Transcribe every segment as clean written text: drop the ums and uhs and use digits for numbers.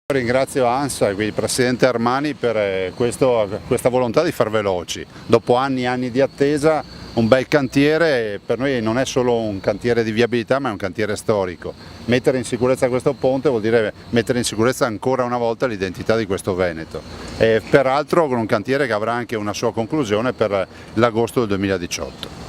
Ringrazio ANSA e il Presidente Armani per questa volontà di far veloci. Dopo anni e anni di attesa, un bel cantiere, per noi non è solo un cantiere di viabilità ma è un cantiere storico. Mettere in sicurezza questo ponte vuol dire mettere in sicurezza ancora una volta l'identità di questo Veneto. E peraltro con un cantiere che avrà anche una sua conclusione per l'agosto del 2018.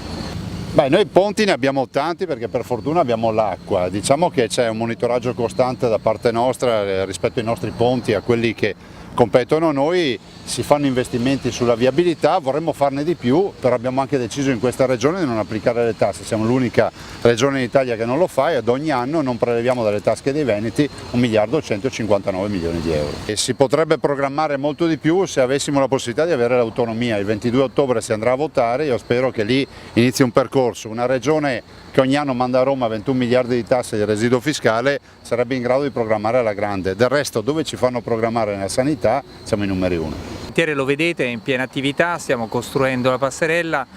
Noi ponti ne abbiamo tanti perché per fortuna abbiamo l'acqua, diciamo che c'è un monitoraggio costante da parte nostra rispetto ai nostri ponti, a quelli che competono a noi, si fanno investimenti sulla viabilità, vorremmo farne di più, però abbiamo anche deciso in questa regione di non applicare le tasse, siamo l'unica regione in Italia che non lo fa e ad ogni anno non preleviamo dalle tasche dei veneti 1.159 milioni di euro. E si potrebbe programmare molto di più se avessimo la possibilità di avere l'autonomia. Il 22 ottobre si andrà a votare, io spero che lì inizi un percorso, una regione che ogni anno manda a Roma 21 miliardi di tasse di residuo fiscale sarebbe in grado di programmare alla grande, del resto dove ci fanno programmare nella sanità siamo i numeri uno. Il cantiere lo vedete, è in piena attività, stiamo costruendo la passerella,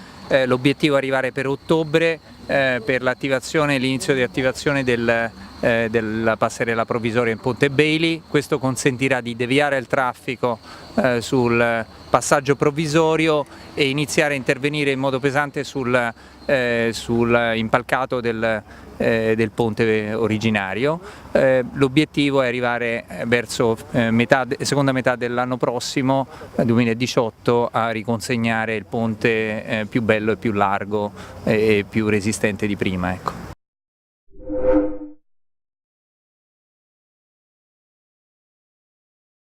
l'obiettivo è arrivare per ottobre per l'attivazione, l'inizio di attivazione della passerella provvisoria in Ponte Bailey. Questo consentirà di deviare il traffico sul passaggio provvisorio e iniziare a intervenire in modo pesante sul impalcato del ponte originario. L'obiettivo è arrivare verso seconda metà dell'anno prossimo, 2018, a riconsegnare il ponte più bello e più largo e più resistente di prima. Ecco.